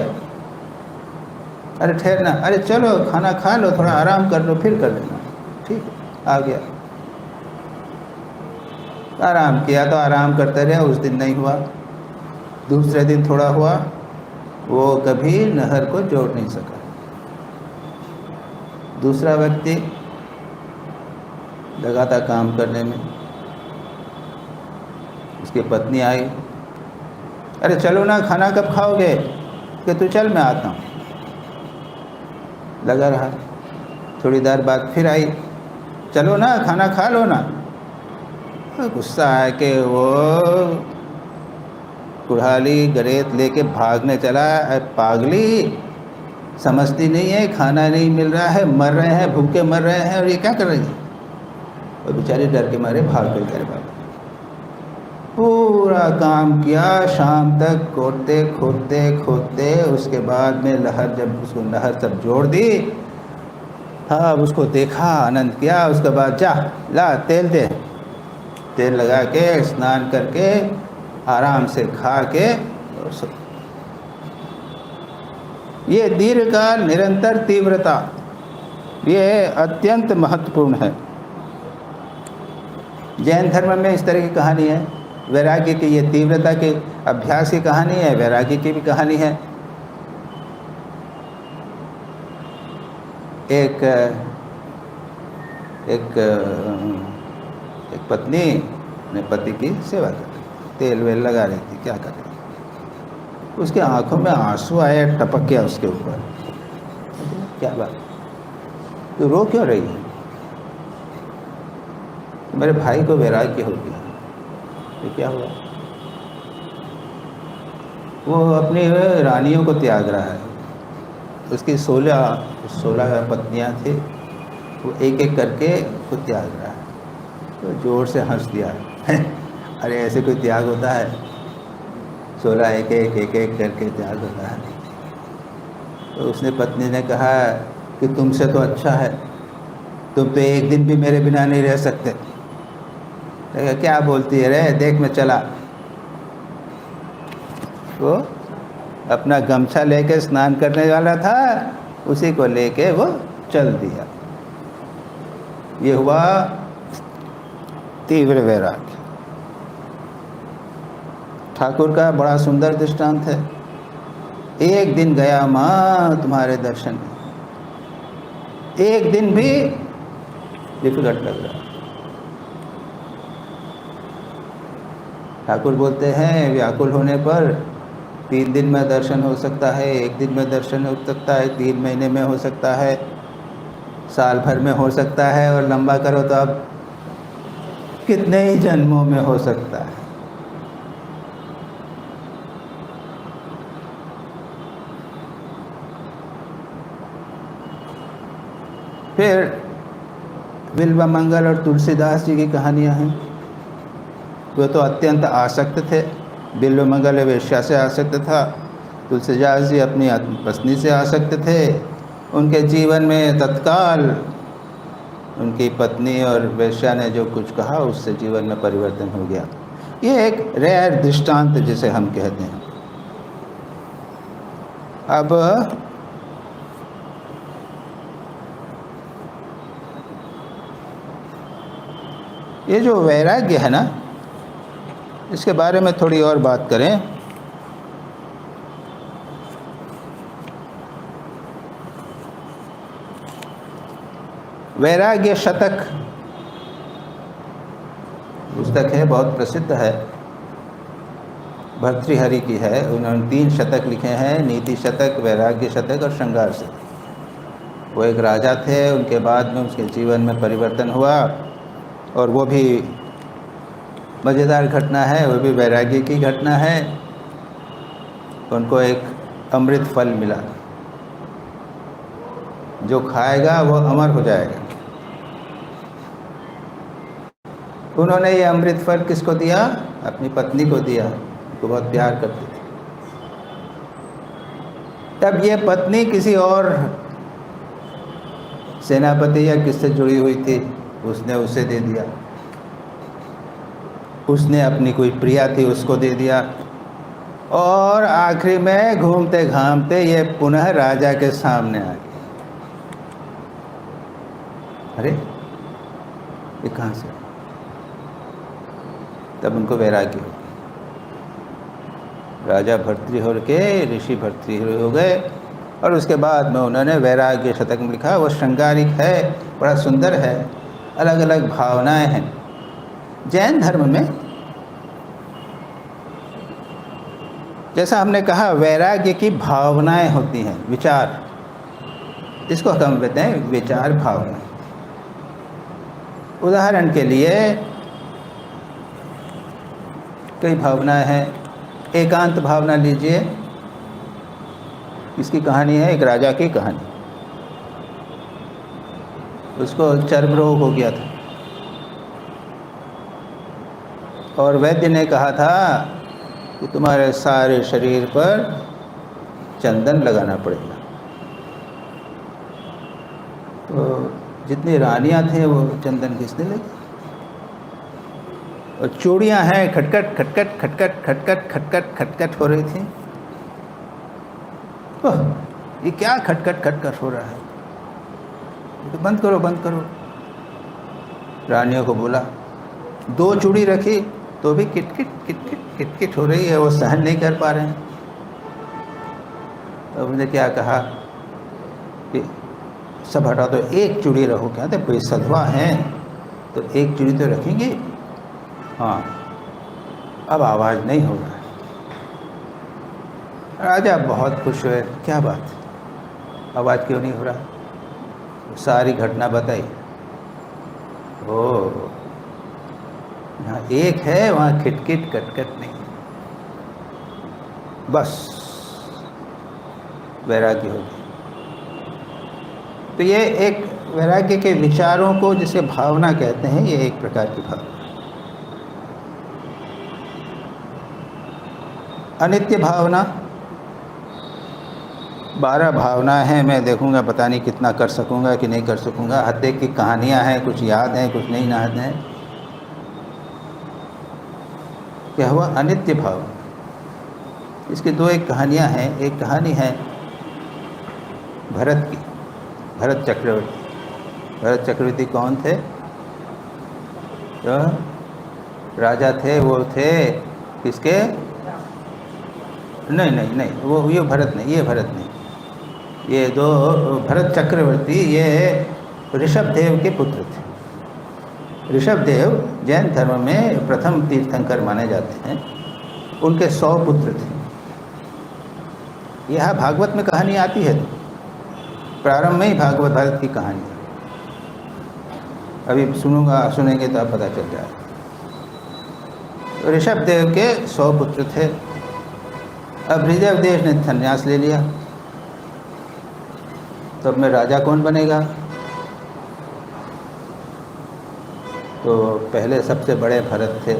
अरे ठहरना, अरे चलो खाना खा लो, थोड़ा आराम कर लो, फिर कर लेना। ठीक है, आ गया। आराम किया तो आराम करते रहे, उस दिन नहीं हुआ। दूसरे दिन थोड़ा हुआ, वो कभी नहर को जोड़ नहीं सका। दूसरा व्यक्ति लगा था काम करने में, उसकी पत्नी आई, अरे चलो ना, खाना कब खाओगे? कि तू चल, मैं आता हूँ। लगा रहा। थोड़ी देर बाद फिर आई, चलो ना, खाना खा लो ना। गुस्सा है कि वो कुल्हाड़ी गरेत लेके भागने चला। पागली, समझती नहीं है, खाना नहीं मिल रहा है, मर रहे हैं, भूखे मर रहे हैं, और ये क्या कर रही है? और बेचारे डर के मारे भाग गई तेरे बाबा। पूरा काम किया, शाम तक खोदते खोदते खोदते, उसके बाद में लहर, जब उसको नहर सब जोड़ दी, हाँ, उसको देखा, आनंद किया। उसके बाद जा, ला तेल दे, तेल लगा के स्नान करके आराम से खा के सो। ये दीर्घकाल निरंतर तीव्रता, ये अत्यंत महत्वपूर्ण है। जैन धर्म में इस तरह की कहानी है। वैराग्य की, ये तीव्रता के अभ्यास की कहानी है, वैराग्य की भी कहानी है। एक पत्नी ने पति की सेवा कर रही, तेल वेल लगा रही थी, क्या कर रही थी, उसके आंखों में आंसू आए, टपक गया उसके ऊपर। क्या बात, तो रो क्यों रही है? मेरे भाई को वैराग्य हो गया। तो क्या हुआ? वो अपनी रानियों को त्याग रहा है। उसकी 16 पत्नियां थी, वो एक एक करके उसको त्याग रहा है। तो जोर से हंस दिया। अरे ऐसे कोई त्याग होता है? 16 एक एक करके त्याग होता है। तो उसने, पत्नी ने कहा कि तुमसे तो अच्छा है, तुम तो एक दिन भी मेरे बिना नहीं रह सकते। क्या बोलती है रे, देख मैं चला। वो अपना गमछा लेके स्नान करने वाला था, उसी को लेके वो चल दिया। ये हुआ तीव्र वैराग्य। ठाकुर का बड़ा सुंदर दृष्टांत है। एक दिन गया माँ तुम्हारे दर्शन में, एक दिन भी डिफिकल्ट लग रहा, ठाकुर बोलते हैं व्याकुल होने पर 3 दिन में दर्शन हो सकता है, 1 दिन में दर्शन हो सकता है, 3 महीने में हो सकता है, साल भर में हो सकता है, और लंबा करो तो अब कितने ही जन्मों में हो सकता है। फिर बिल्व मंगल और तुलसीदास जी की कहानियाँ हैं। वो तो अत्यंत आसक्त थे। बिल्व मंगल वेश्या से आसक्त था, तुलसीदास जी अपनी पत्नी से आसक्त थे। उनके जीवन में तत्काल उनकी पत्नी और वेश्या ने जो कुछ कहा उससे जीवन में परिवर्तन हो गया। ये एक रेयर दृष्टांत जिसे हम कहते हैं। अब ये जो वैराग्य है ना, इसके बारे में थोड़ी और बात करें। वैराग्य शतक पुस्तक है, बहुत प्रसिद्ध है, भर्तृहरि की है। उन्होंने 3 शतक लिखे हैं, नीति शतक, वैराग्य शतक और श्रृंगार शतक। वो एक राजा थे, उनके बाद में उसके जीवन में परिवर्तन हुआ, और वो भी मज़ेदार घटना है, वो भी वैराग्य की घटना है। उनको एक अमृत फल मिला, जो खाएगा वो अमर हो जाएगा। उन्होंने ये अमृत फल किसको दिया? अपनी पत्नी को दिया, उनको बहुत प्यार करते थे। तब ये पत्नी किसी और सेनापति या किससे जुड़ी हुई थी, उसने उसे दे दिया। उसने अपनी कोई प्रिया थी उसको दे दिया, और आखिरी में घूमते घामते ये पुनः राजा के सामने आ गई। अरे ये कहाँ से? तब उनको वैराग्य हो गया। राजा भर्तृहरि के ऋषि भर्तृहरि हो गए, और उसके बाद में उन्होंने वैराग्य शतक में लिखा। वो श्रृंगारिक है, बड़ा सुंदर है, अलग अलग भावनाएं हैं। जैन धर्म में जैसा हमने कहा वैराग्य की भावनाएं होती हैं, विचार, इसको हम कहते हैं विचार भावना। उदाहरण के लिए कई भावनाएं हैं। एकांत भावना लीजिए, इसकी कहानी है, एक राजा की कहानी। उसको चर्म रोग हो गया था, और वैद्य ने कहा था कि तुम्हारे सारे शरीर पर चंदन लगाना पड़ेगा। तो जितनी रानियां थे वो चंदन घिसने लगी, और चूड़ियां हैं खटखट खटखट खटखट खटखट खटखट खटखट हो रही थी। ओह, ये क्या खटखट खटखट हो रहा है? तो बंद करो बंद करो। रानियों को बोला, 2 चूड़ी रखी तो भी किटकिट किटकिट किटकिट हो रही है, वो सहन नहीं कर पा रहे हैं। तो उन्होंने क्या कहा कि सब हटा दो, 1 चूड़ी रखो। क्या थे कोई सधवा हैं तो 1 चूड़ी तो रखेंगे। हाँ, अब आवाज़ नहीं हो रहा है। राजा बहुत खुश हुए, क्या बात, आवाज़ क्यों नहीं हो रहा? सारी घटना बताई। ओह, यहाँ 1 है, वहाँ खिटखिट कटकट नहीं। बस वैराग्य हो गया। तो ये एक वैराग्य के विचारों को जिसे भावना कहते हैं, ये एक प्रकार की भावना। अनित्य भावना, 12 भावना हैं। मैं देखूंगा पता नहीं कितना कर सकूंगा कि नहीं कर सकूंगा। हत्या की कहानियां हैं, कुछ याद हैं कुछ नहीं याद हैं। क्या हुआ? अनित्य भावना। इसकी 2 एक कहानियां हैं। एक कहानी है भरत की, भरत चक्रवर्ती। भरत चक्रवर्ती कौन थे? तो राजा थे, वो थे किसके? नहीं नहीं नहीं, वो ये भरत नहीं, ये भरत नहीं, ये 2 भरत चक्रवर्ती, ये ऋषभ देव के पुत्र थे। ऋषभदेव जैन धर्म में प्रथम तीर्थंकर माने जाते हैं। उनके 100 पुत्र थे। यह भागवत में कहानी आती है, प्रारंभ में ही भागवत भारत की कहानी है। अभी सुनेंगे तो आप पता चल जाएगा। ऋषभदेव के 100 पुत्र थे। अब ऋषभदेव ने संन्यास ले लिया, तो अब में राजा कौन बनेगा? तो पहले सबसे बड़े भरत थे,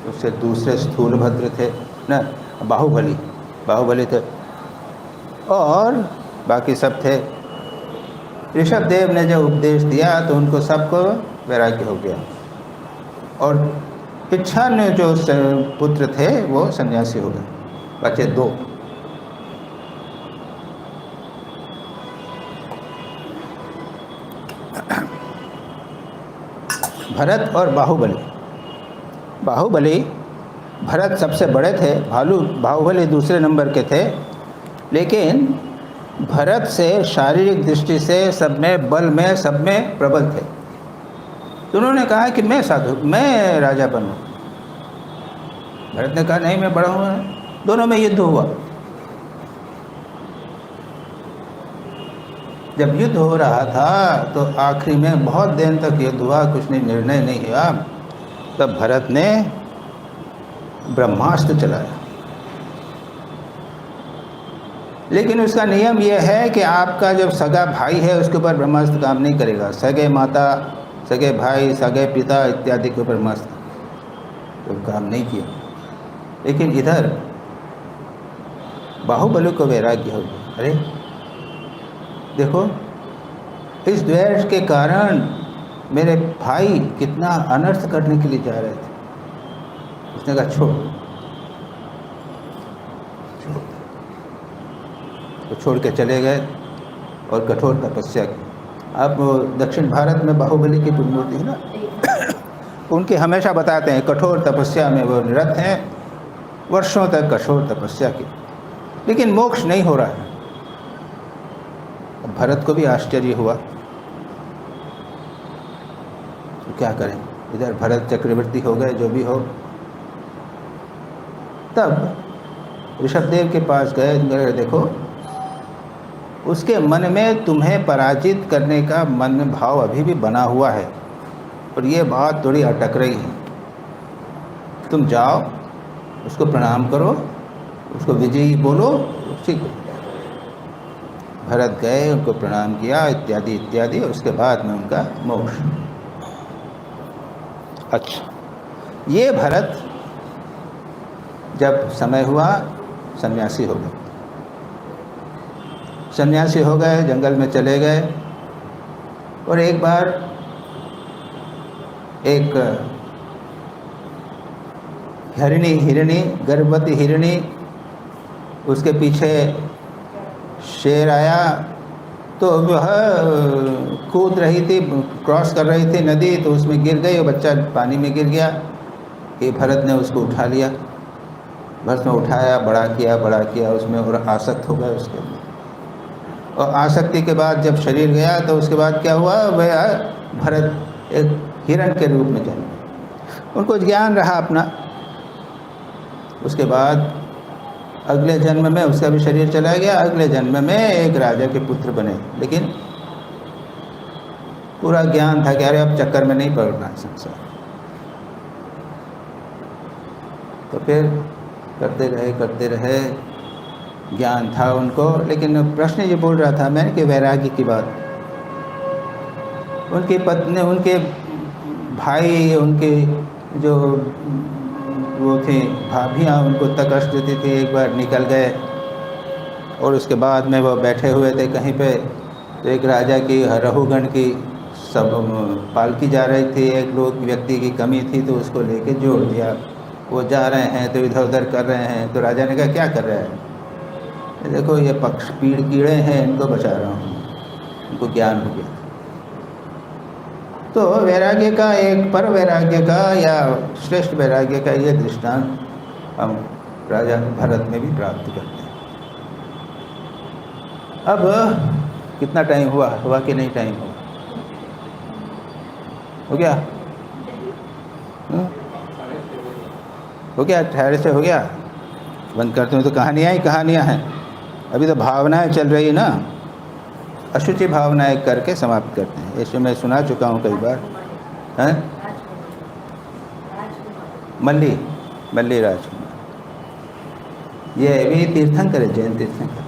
उससे दूसरे स्थूलभद्र थे ना, बाहुबली थे, और बाकी सब थे। ऋषभदेव ने जब उपदेश दिया तो उनको सबको वैराग्य हो गया, और 95 जो पुत्र थे वो सन्यासी हो गए, बचे 2। भरत और बाहुबली भरत सबसे बड़े थे, बाहुबली दूसरे नंबर के थे, लेकिन भरत से शारीरिक दृष्टि से सब में, बल में, सब में प्रबल थे। तो उन्होंने कहा कि मैं राजा बनूं। भरत ने कहा नहीं, मैं बड़ा हूँ। दोनों में युद्ध हुआ। जब युद्ध हो रहा था तो आखिरी में बहुत देर तक युद्ध हुआ, कुछ निर्णय नहीं हुआ। तब भरत ने ब्रह्मास्त्र चलाया, लेकिन उसका नियम यह है कि आपका जब सगा भाई है उसके ऊपर ब्रह्मास्त्र काम नहीं करेगा। सगे माता, सगे भाई, सगे पिता इत्यादि के ऊपर ब्रह्मास्त्र तो काम नहीं किया। लेकिन इधर बाहुबली को वैराग्य हो गया। अरे देखो, इस द्वेष के कारण मेरे भाई कितना अनर्थ करने के लिए जा रहे थे। उसने कहा छोड़, तो छोड़ के चले गए और कठोर तपस्या की। अब दक्षिण भारत में बाहुबली की मूर्ति है ना, उनके हमेशा बताते हैं कठोर तपस्या में वो निरत हैं, वर्षों तक कठोर तपस्या की, लेकिन मोक्ष नहीं हो रहा है। भरत को भी आश्चर्य हुआ, तो क्या करें। इधर भरत चक्रवर्ती हो गए, जो भी हो। तब ऋषभदेव के पास गए, देखो उसके मन में तुम्हें पराजित करने का मन में भाव अभी भी बना हुआ है, और ये बात थोड़ी अटक रही है। तुम जाओ, उसको प्रणाम करो, उसको विजयी बोलो, ठीक है। भरत गए, उनको प्रणाम किया इत्यादि इत्यादि, उसके बाद में उनका मोक्ष। अच्छा, ये भरत जब समय हुआ सन्यासी हो गए। सन्यासी हो गए, जंगल में चले गए, और एक बार एक हिरणी, गर्भवती हिरणी, उसके पीछे शेर आया, तो वह कूद रही थी, क्रॉस कर रही थी नदी, तो उसमें गिर गई, और बच्चा पानी में गिर गया। ये भरत ने उसको उठा लिया, भरत में उठाया, बड़ा किया उसमें, और आसक्त हो गए उसके अंदर। और आसक्ति के बाद जब शरीर गया तो उसके बाद क्या हुआ, वह भरत एक हिरण के रूप में जन्मे। उनको ज्ञान रहा अपना। उसके बाद अगले जन्म में उसका भी शरीर चला गया, अगले जन्म में एक राजा के पुत्र बने, लेकिन पूरा ज्ञान था कि अरे अब चक्कर में नहीं पड़ना संसार। तो फिर करते रहे, ज्ञान था उनको। लेकिन प्रश्न ये बोल रहा था मैंने कि वैराग्य की बात, उनकी पत्नी, उनके भाई, उनके जो वो थे भाभियाँ, उनको तक कष्ट देती थी। एक बार निकल गए, और उसके बाद में वो बैठे हुए थे कहीं पे, तो एक राजा की रहुगण की सब पालकी जा रही थी। एक व्यक्ति की कमी थी, तो उसको लेके जोड़ दिया। वो जा रहे हैं तो इधर उधर कर रहे हैं, तो राजा ने कहा क्या कर रहे हैं? देखो ये कीड़े हैं, इनको बचा रहा हूँ। उनको ज्ञान हो गया। तो वैराग्य का, एक पर वैराग्य का या श्रेष्ठ वैराग्य का ये दृष्टांत हम राजा भरत में भी प्राप्त करते हैं। अब कितना टाइम हुआ कि नहीं? टाइम हो गया? हाँ? हो गया, ठहरे से हो गया। बंद करते हैं तो कहानियाँ ही कहानियाँ हैं। अभी तो भावनाएं चल रही ना, अशुचि भावनाएं करके समाप्त करते हैं। ऐसे मैं सुना चुका हूँ कई बार। हैं? मल्ली, मल्ली राजकुमार, ये भी तीर्थंकर है, जैन तीर्थंकर।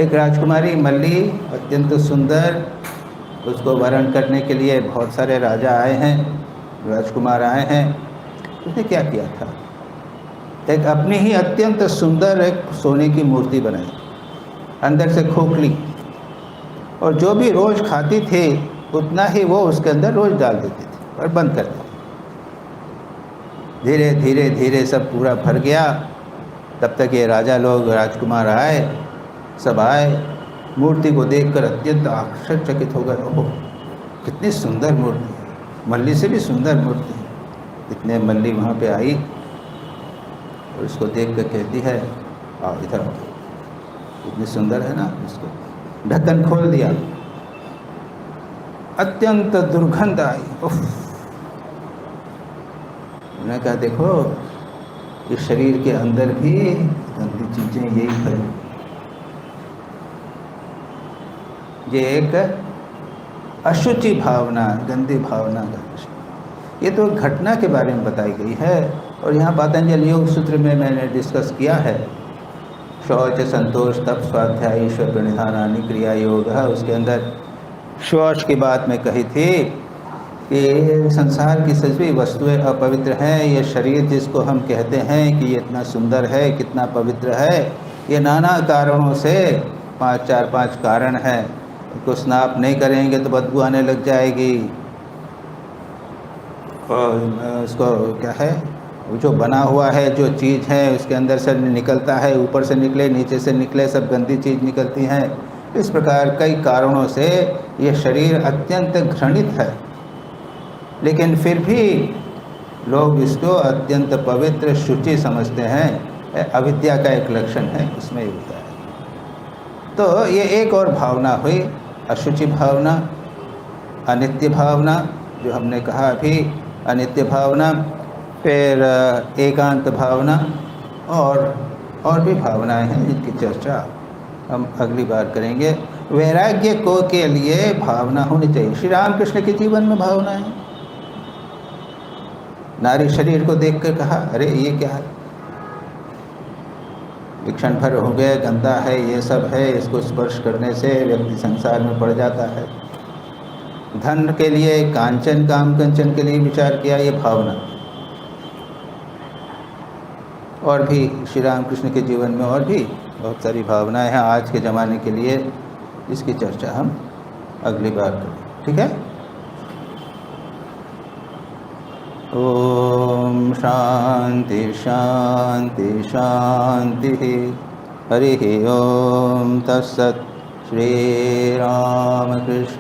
एक राजकुमारी मल्ली, अत्यंत सुंदर, उसको वरण करने के लिए बहुत सारे राजा आए हैं, राजकुमार आए हैं। उसने क्या किया था, एक अपनी ही अत्यंत सुंदर एक सोने की मूर्ति बनाई, अंदर से खोखली, और जो भी रोज़ खाती थी उतना ही वो उसके अंदर रोज़ डाल देती थी और बंद कर देती। धीरे धीरे धीरे सब पूरा भर गया। तब तक ये राजा लोग, राजकुमार आए, सब आए, मूर्ति को देखकर अत्यंत आश्चर्यचकित हो गए। ओह, कितनी सुंदर मूर्ति है, मल्ली से भी सुंदर मूर्ति है। इतने मल्ली वहाँ पे आई और उसको देख कर कहती है, आओ इधर आओ, इतनी सुंदर है ना। उसको ढक्कन खोल दिया, अत्यंत दुर्गंध आई। उफ, उन्होंने कहा देखो, इस शरीर के अंदर भी गंदी चीज़ें यही फैली। ये एक अशुचि भावना, गंदी भावना का विषय। ये तो घटना के बारे में बताई गई है। और यहाँ पातंजल योग सूत्र में मैंने डिस्कस किया है, शौच, संतोष, तप, स्वाध्याय, ईश्वर प्रणिधानानि क्रिया योग। उसके अंदर शौच की बात मैं कही थी कि संसार की सभी वस्तुएं अपवित्र हैं। ये शरीर जिसको हम कहते हैं कि ये इतना सुंदर है, कितना पवित्र है, ये नाना कारणों से, 5 कारण हैं। इसको स्नाप नहीं करेंगे तो बदबू आने लग जाएगी, और उसको क्या है, जो बना हुआ है, जो चीज़ है उसके अंदर से निकलता है, ऊपर से निकले, नीचे से निकले, सब गंदी चीज़ निकलती हैं। इस प्रकार कई कारणों से ये शरीर अत्यंत घृणित है, लेकिन फिर भी लोग इसको अत्यंत पवित्र, शुचि समझते हैं। अविद्या का एक लक्षण है, इसमें होता है। तो ये एक और भावना हुई, अशुचि भावना, अनित्य भावना, जो हमने कहा अभी, अनित्य भावना। फिर एकांत भावना, और भी भावनाएं हैं जिनकी चर्चा हम अगली बार करेंगे। वैराग्य को के लिए भावना होनी चाहिए। श्री रामकृष्ण के जीवन में भावना है। नारी शरीर को देखकर कहा, अरे ये क्या है, क्षण भर हो गए, गंदा है, ये सब है, इसको स्पर्श करने से व्यक्ति संसार में पड़ जाता है। धन के लिए, कांचन, काम कंचन के लिए विचार किया, ये भावना। और भी श्री रामकृष्ण के जीवन में और भी बहुत सारी भावनाएं हैं आज के ज़माने के लिए, इसकी चर्चा हम अगली बार करें। ठीक है। ओम शांति शांति शांति। हरि ओम तत्सत्। श्री रामकृष्णार्पणमस्तु।